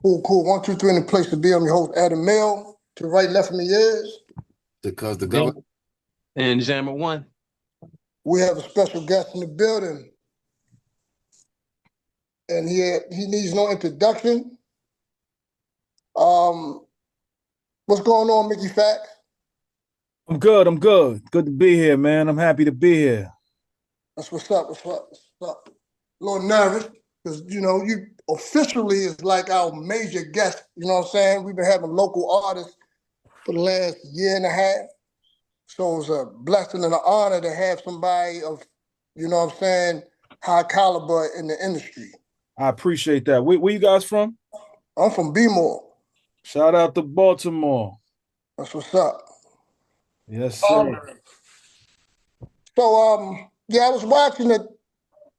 Cool, cool. One, two, three in the place to be. I'm your host, Adam Mill. To the right, left of me is. Because the government. And Jammer One. We have a special guest in the building. And he needs no introduction. What's going on, Mickey Factz? I'm good. I'm good. Good to be here, man. I'm happy to be here. That's what's up. What's up? What's up? A little nervous because, you officially is like our major guest. You know what I'm saying? We've been having local artists for the last year and a half. So it's a blessing and an honor to have somebody of, high caliber in the industry. I appreciate that. Where you guys from? I'm from B-More. Shout out to Baltimore. That's what's up. Yes, sir. I was watching the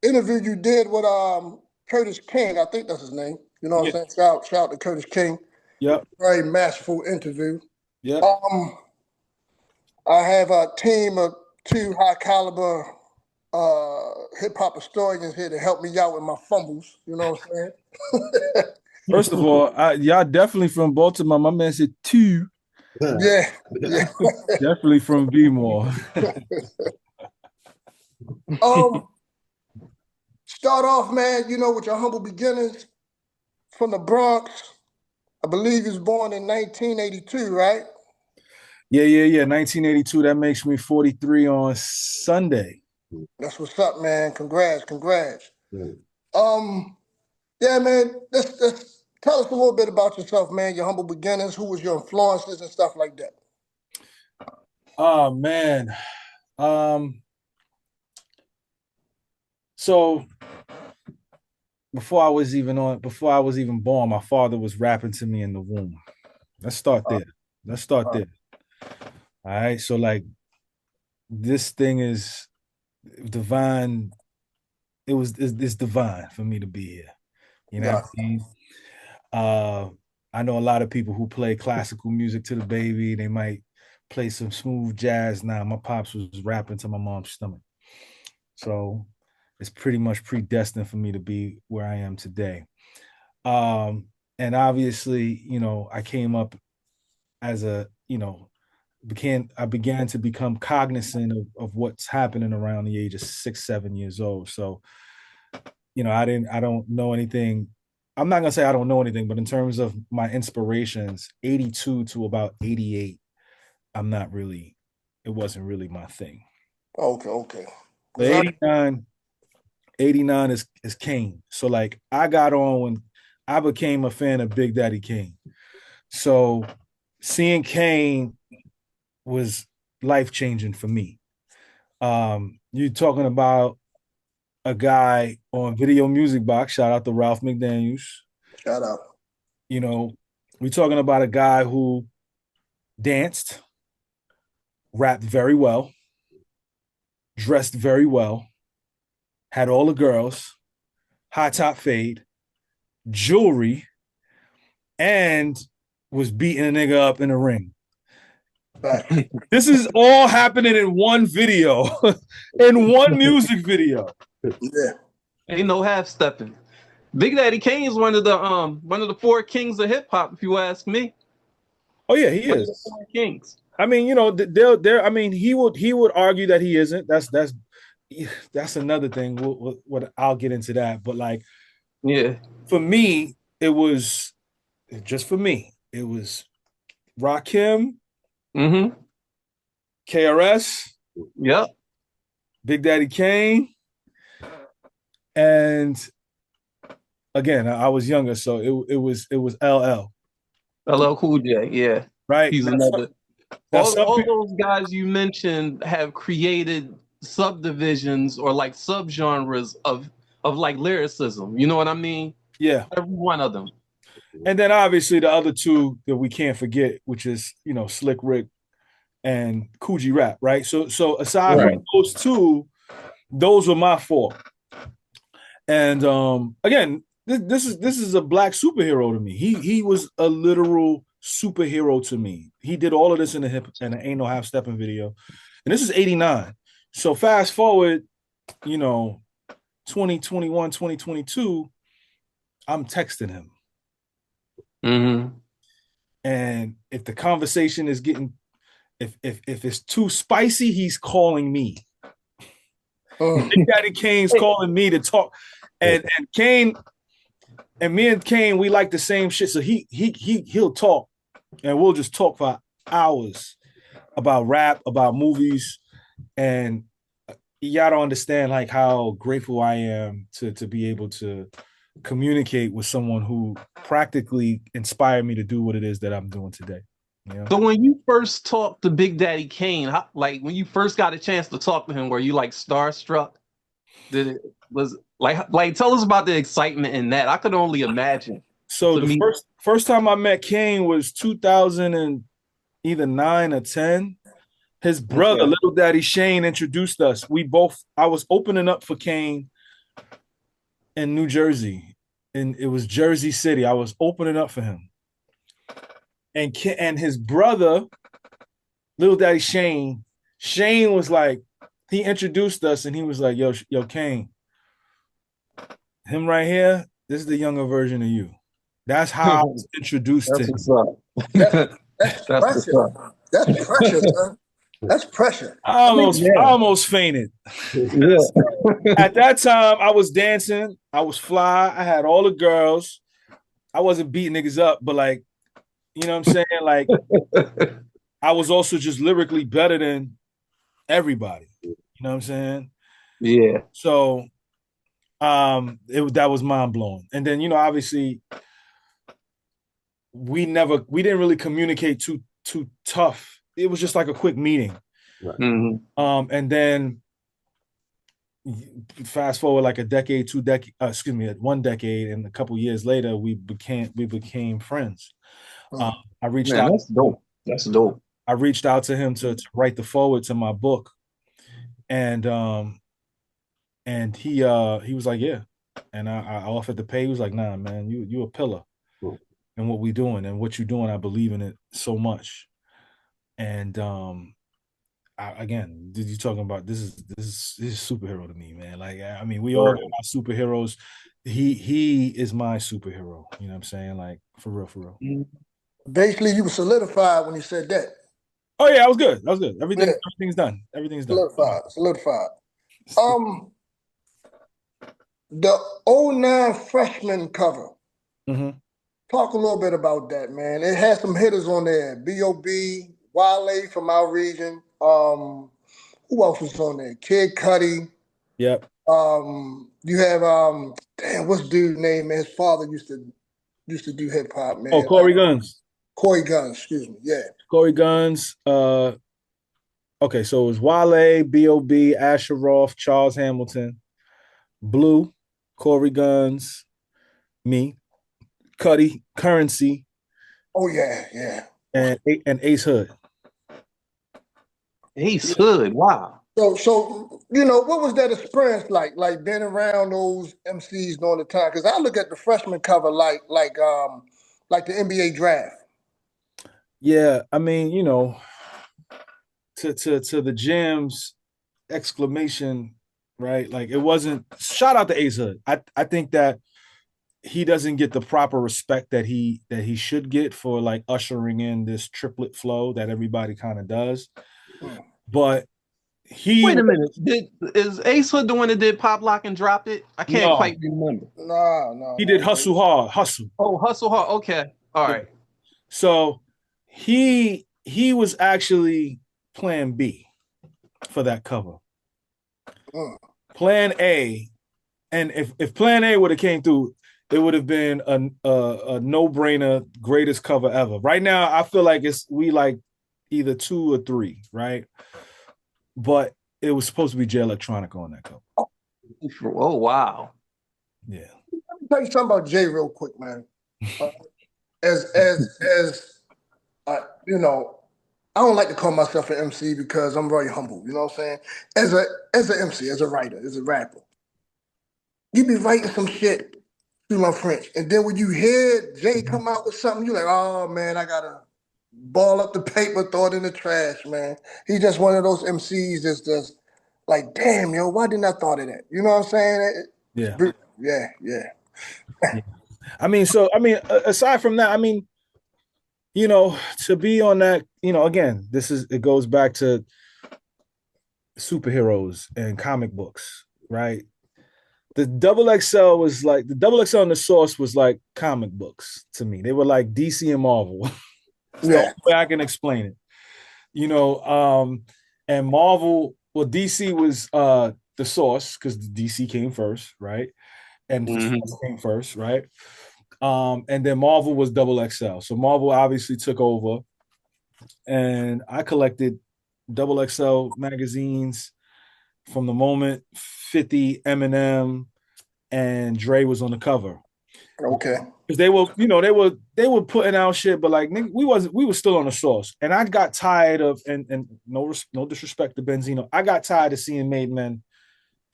interview you did with Curtis King. I think that's his name. You know what I'm saying? Shout out to Curtis King. Yep. Very masterful interview. Yep. I have a team of two high caliber hip hop historians here to help me out with my fumbles. You know what I'm saying? First of all, y'all definitely from Baltimore. My man said two. Yeah. Definitely from B-More. Start off, man, with your humble beginnings from the Bronx. I believe he was born in 1982, right? Yeah. 1982. That makes me 43 on Sunday. That's what's up, man. Congrats. Yeah, man. Let's tell us a little bit about yourself, man. Your humble beginnings. Who was your influences and stuff like that? Oh man. So before I was even born, my father was rapping to me in the womb. Let's start there. All right. So like this thing is divine. It's divine for me to be here. You know what I mean? I know a lot of people who play classical music to the baby. They might play some smooth jazz. Now, my pops was rapping to my mom's stomach. So it's pretty much predestined for me to be where I am today. And obviously, I came up as I began to become cognizant of what's happening around the age of 6, 7 years old. So, I don't know anything. I'm not gonna say I don't know anything, but in terms of my inspirations, 82 to about 88, it wasn't really my thing. Okay. The 89 is Kane. So like I got on when I became a fan of Big Daddy Kane. So seeing Kane was life-changing for me. You're talking about a guy on Video Music Box. Shout out to Ralph McDaniels. Shout out. We're talking about a guy who danced, rapped very well, dressed very well, had all the girls, high top fade, jewelry, and was beating a nigga up in a ring. This is all happening in one video, in one music video. Yeah. Ain't no half stepping. Big Daddy Kane is one of the four kings of hip hop, if you ask me. Oh yeah, he is. Four kings. I mean, he would argue that he isn't. That's another thing. What I'll get into that. But like, yeah, for me, it was Rakim, KRS, yep, Big Daddy Kane, and again, I was younger, so it was LL. LL Cool J, yeah, right. He's another. All those guys you mentioned have created subdivisions or like subgenres of like lyricism. You know what I mean? Yeah, every one of them. And then obviously the other two that we can't forget, which is Slick Rick and Coogee Rap, right? So aside from those two, those were my four. And again, this is a black superhero to me. He was a literal superhero to me. He did all of this in the Ain't No Half Stepping video, and this is '89. So fast forward, 2021, 2022, I'm texting him. Mm-hmm. And if the conversation is getting, if it's too spicy, he's calling me. Big Daddy Kane's calling me to talk, and Kane and me and Kane, we like the same shit. So he'll talk, and we'll just talk for hours about rap, about movies, and y'all don't understand like how grateful I am to be able to communicate with someone who practically inspired me to do what it is that I'm doing today. You know? So when you first talked to Big Daddy Kane, like when you first got a chance to talk to him, were you like starstruck? Did it was like tell us about the excitement in that? I could only imagine. So the first time I met Kane was 2009 or 10. His brother, Little Daddy Shane, introduced us. I was opening up for Kane in New Jersey, and it was Jersey City. I was opening up for him, and his brother, Little Daddy Shane was like, he introduced us, and he was like, "Yo, Kane, him right here. This is the younger version of you." That's how I was introduced to him. That's pressure. That's pressure, son. That's pressure. I almost fainted. Yeah. At that time, I was dancing. I was fly. I had all the girls. I wasn't beating niggas up, but like, you know what I'm saying? Like, I was also just lyrically better than everybody. You know what I'm saying? Yeah. So, that was mind blowing. And then, you know, obviously, we didn't really communicate too tough. It was just like a quick meeting. Right. Mm-hmm. And then fast forward like a decade, 1 decade, and a couple years later, we became friends. I reached out. That's dope. That's dope. I reached out to him to write the foreword to my book, and he was like, yeah, and I offered to pay. He was like, nah, man, you a pillar in what we doing and what you're doing. I believe in it so much, and again, did you talking about this is superhero to me, man. Like, I mean, we all got our superheroes. He is my superhero. You know what I'm saying? Like, for real. Basically, you were solidified when you said that. Oh yeah, I was good. Everything's done. Everything's done. Solidified. The 09 freshman cover. Mm-hmm. Talk a little bit about that, man. It had some hitters on there. B.O.B., Wale from our region. Who else was on there? Kid Cudi. Yep. You have what's dude's name? Man, his father used to do hip hop, man. Oh, Corey Guns. Corey Guns, excuse me. Yeah. Corey Guns. Okay, so it was Wale, B.O.B., Asher Roth, Charles Hamilton, Blue, Corey Guns, me, Cudi, Currency. Oh yeah. And Ace Hood. Ace Hood, wow. So you know, what was that experience like being around those MCs during the time? Because I look at the freshman cover like the NBA draft. Yeah, I mean, you know, to the gyms exclamation, right? Like, it wasn't. Shout out to Ace Hood. I think that he doesn't get the proper respect that he should get for like ushering in this triplet flow that everybody kind of does. But wait a minute, is Ace Hood the one that did Pop Lock and Drop It? I can't quite remember. No. He did Hustle Hard. Oh, Hustle Hard. Okay, all right. So he was actually Plan B for that cover. Plan A, and if Plan A would have came through, it would have been a no-brainer, greatest cover ever. Right now, I feel like we like either 2 or 3, right? But it was supposed to be Jay Electronica on that cover. Oh wow. Yeah. Let me tell you something about Jay real quick, man. As you know, I don't like to call myself an MC because I'm very humble. You know what I'm saying? As an MC, as a writer, as a rapper, you be writing some shit through my French, and then when you hear Jay come out with something, you're like, oh man, I gotta ball up the paper, throw it in the trash, man. He's just one of those MCs that's just like, damn, yo, why didn't I thought of that? You know what I'm saying? Yeah. Yeah. I mean, aside from that, I mean, to be on that, again, it goes back to superheroes and comic books, right? The double XL and the Source was like comic books to me. They were like DC and Marvel. It's the only Yeah. way I can explain it. And Marvel, well, DC was the Source because DC came first, right? And the Source came first, right? And then Marvel was double XL. So Marvel obviously took over, and I collected double XL magazines from the moment 50 Eminem and Dre was on the cover. Okay. Because they were putting out shit, but like we were still on the Source. And I got tired of and no disrespect to Benzino, I got tired of seeing Made Men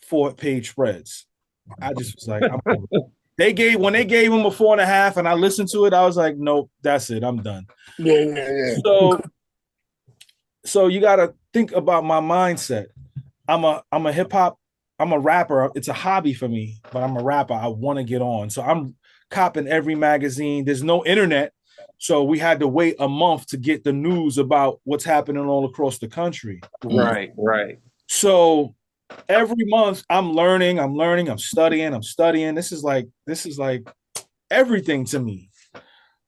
4-page spreads. I just was like, when they gave him a 4.5 and I listened to it, I was like, nope, that's it. I'm done. Yeah. So you gotta think about my mindset. I'm a hip hop, I'm a rapper. It's a hobby for me, but I'm a rapper. I want to get on. So I'm copping every magazine. There's no internet. So we had to wait a month to get the news about what's happening all across the country. Right. So every month I'm learning, I'm studying. This is like everything to me.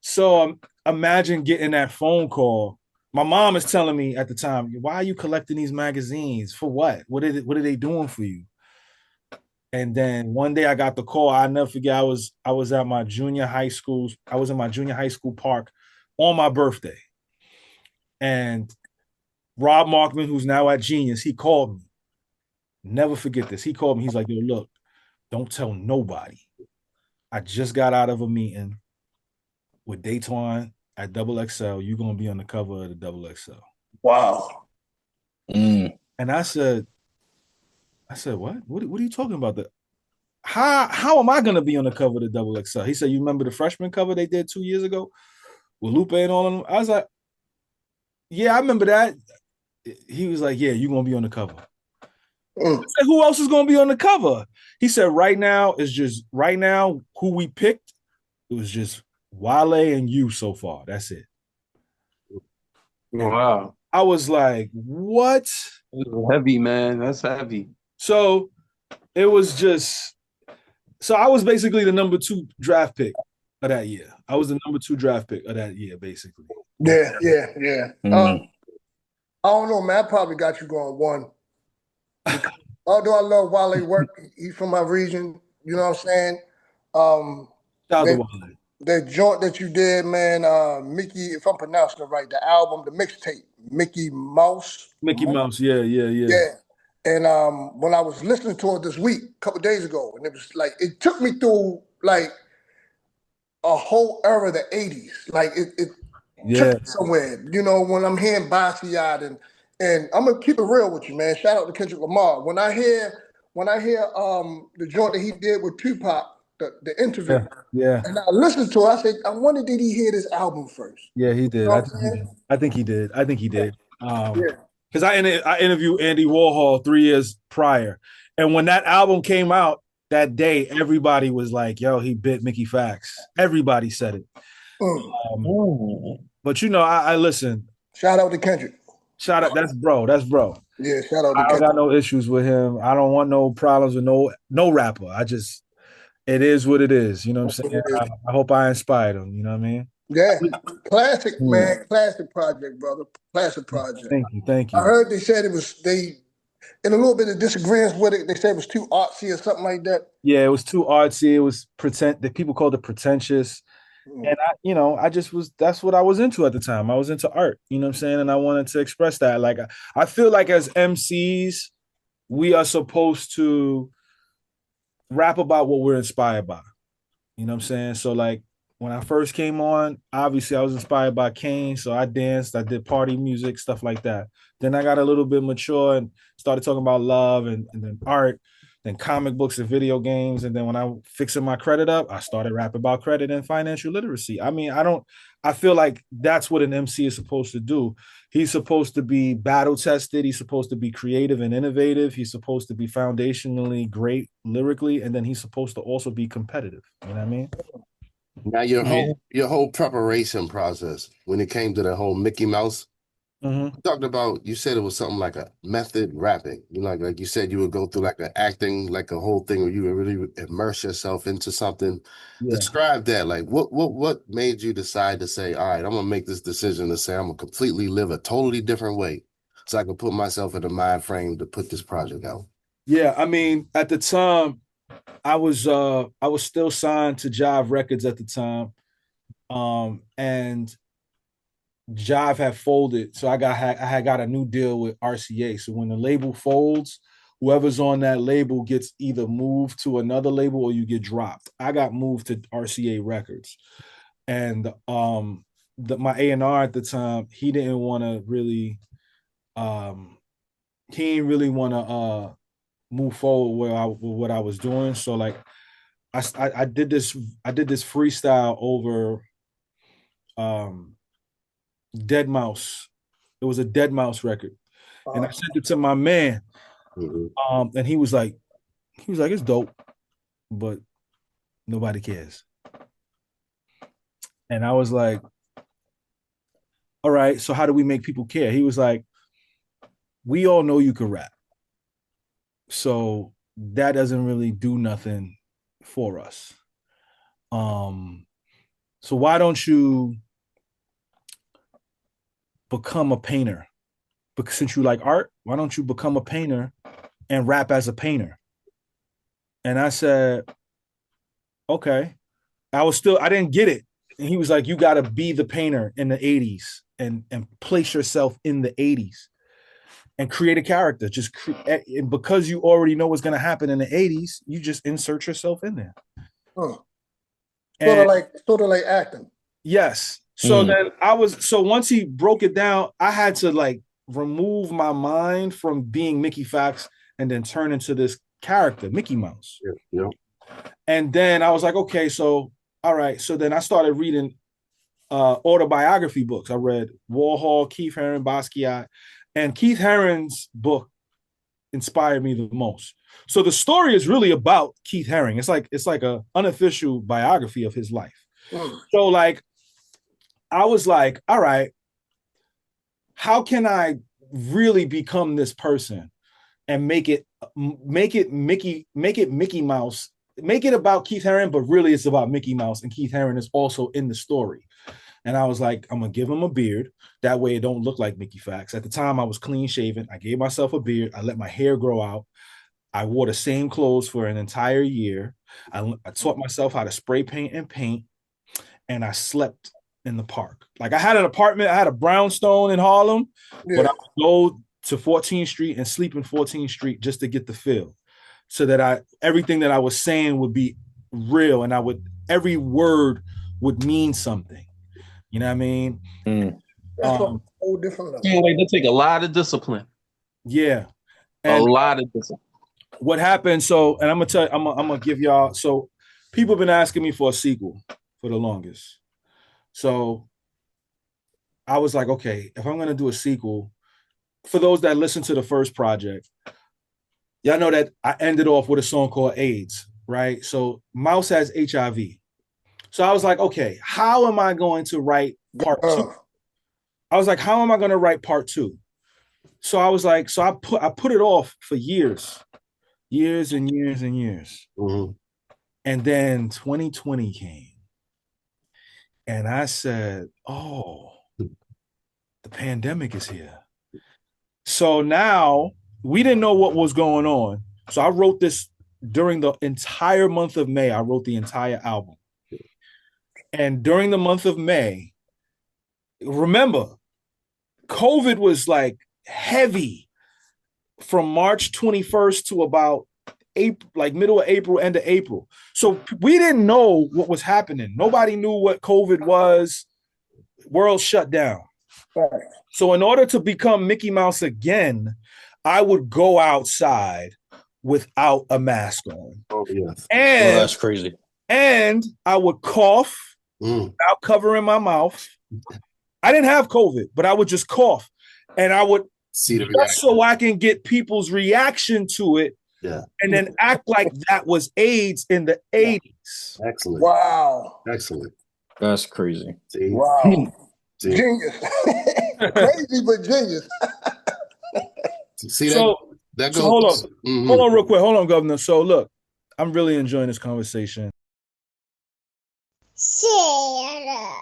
So imagine getting that phone call. My mom is telling me at the time, why are you collecting these magazines? For what? What are they doing for you? And then one day I got the call. I'll never forget. I was at my junior high school. I was in my junior high school park on my birthday. And Rob Markman, who's now at Genius, he called me. Never forget this. He called me. He's like, yo, look, don't tell nobody. I just got out of a meeting with Daytwan at Double XL. You're going to be on the cover of the Double XL. Wow. And I said, what? What are you talking about? How am I going to be on the cover of the Double XL? He said, you remember the freshman cover they did 2 years ago with Lupe and all of them? I was like, yeah, I remember that. He was like, yeah, you're going to be on the cover. I said, who else is going to be on the cover? He said, right now, who we picked, it was just Wale and you so far. That's it. Wow. I was like, what? Heavy, man. That's heavy. So it was just, so I was basically the number 2 draft pick of that year. I was the number 2 draft pick of that year, basically. Yeah. I don't know, man. I probably got you going 1. Although I love Wale work, he's from my region. You know what I'm saying? Shout out to Wale. The joint that you did, man, Mickey, if I'm pronouncing it right, the album, the mixtape, Mickey Mouse. Yeah. And when I was listening to it this week, a couple days ago, and it was like, it took me through like a whole era of the 80s. Like it took me somewhere, when I'm hearing Basquiat and I'm gonna keep it real with you, man. Shout out to Kendrick Lamar. When I hear the joint that he did with Tupac, the interview, and I listened to it, I said, I wonder, did he hear this album first? Yeah, he did. You know I think he did. Because I interviewed Andy Warhol 3 years prior, and when that album came out that day, everybody was like, "Yo, he bit Mickey Factz." Everybody said it. But I listen. Shout out to Kendrick. Shout out, that's bro. Yeah, shout out to Kendrick. I don't got no issues with him. I don't want no problems with no rapper. It is what it is. You know what I'm saying? I hope I inspired him. You know what I mean? Yeah, classic, man. Classic project, brother. Classic project. Thank you. I heard they said in a little bit of disagreement with it, they said it was too artsy or something like that. Yeah, it was too artsy. It was the people called it pretentious. And that's what I was into at the time. I was into art, you know what I'm saying? And I wanted to express that. Like, I feel like as MCs, we are supposed to rap about what we're inspired by. You know what I'm saying? So like when I first came on, obviously I was inspired by Kane. So I danced, I did party music, stuff like that. Then I got a little bit mature and started talking about love and then art, then comic books and video games. And then when I fixing my credit up, I started rapping about credit and financial literacy. I mean, I feel like that's what an MC is supposed to do. He's supposed to be battle tested. He's supposed to be creative and innovative. He's supposed to be foundationally great lyrically. And then he's supposed to also be competitive. You know what I mean? Now your whole preparation process when it came to the whole Mickey Mouse. Mm-hmm. You talked about, you said it was something like a method rapping. You know, like you said, you would go through like an acting, like a whole thing where you would really immerse yourself into something. Yeah. Describe that. Like what made you decide to say, all right, I'm gonna make this decision to say I'm gonna completely live a totally different way so I can put myself in the mind frame to put this project out. Yeah, I mean, at the time, I was still signed to Jive Records at the time. And Jive had folded, so I had got a new deal with RCA. So when the label folds, whoever's on that label gets either moved to another label or you get dropped. I got moved to RCA Records, and my A&R at the time, he didn't want to really, he didn't really want to move forward with what I was doing. So like, I did this freestyle over Dead Mouse. It was a Dead Mouse record, and I sent it to my man. And he was like, it's dope, but nobody cares. And I was like, all right, so how do we make people care? He was like, we all know you can rap, so that doesn't really do nothing for us. So why don't you become a painter? Because since you like art, why don't you become a painter and rap as a painter? And I said, okay. I didn't get it. And he was like, you got to be the painter in the 80s and place yourself in the 80s and create a character. And because you already know what's going to happen in the 80s, you just insert yourself in there. Sort of like acting. Yes. So then once he broke it down, I had to like remove my mind from being Mickey Factz and then turn into this character, Mickey Mouse. Yeah. And then I was like, okay, so all right. So then I started reading autobiography books. I read Warhol, Keith Haring, Basquiat, and Keith Haring's book inspired me the most. So the story is really about Keith Haring. It's like a unofficial biography of his life. So like, I was like, all right, how can I really become this person and make it Mickey Mouse, make it about Keith Haring, but really it's about Mickey Mouse, and Keith Haring is also in the story. And I was like, I'm gonna give him a beard. That way it don't look like Mickey Factz. At the time I was clean shaven. I gave myself a beard. I let my hair grow out. I wore the same clothes for an entire year. I taught myself how to spray paint and paint, and I slept in the park. Like I had an apartment, I had a brownstone in Harlem, but I would go to 14th Street and sleep in 14th Street just to get the feel, so that everything that I was saying would be real, and every word would mean something. You know what I mean? That's a whole different level. Yeah, like they take a lot of discipline. Yeah. And a lot of discipline. What happened? So, and I'm gonna tell you, I'm gonna give y'all. So, people have been asking me for a sequel for the longest. So, I was like, okay, if I'm gonna do a sequel, for those that listen to the first project, y'all know that I ended off with a song called AIDS, right? So, Mouse has HIV. So I was like, okay, how am I going to write part two? I was like, how am I going to write part two? So I was like, I put it off for years and years and years. Mm-hmm. And then 2020 came. And I said, oh, the pandemic is here. So now we didn't know what was going on. So I wrote this during the entire month of May. I wrote the entire album. And during the month of May, remember, COVID was like heavy from March 21st to about April, like middle of April, end of April. So we didn't know what was happening. Nobody knew what COVID was. World shut down. Right. So in order to become Mickey Mouse again, I would go outside without a mask on. Oh, yes. And that's crazy. And I would cough without covering my mouth. I didn't have COVID, but I would just cough. And I would see the reaction, so I can get people's reaction to it. Yeah. And then act like that was AIDS in the 80s. beats. Excellent. Wow. Excellent. That's crazy. See? Wow. See? Genius. Crazy, but genius. See So, that so goes. hold on. Mhm. Hold on real quick. Hold on, Governor. So look, I'm really enjoying this conversation. Share.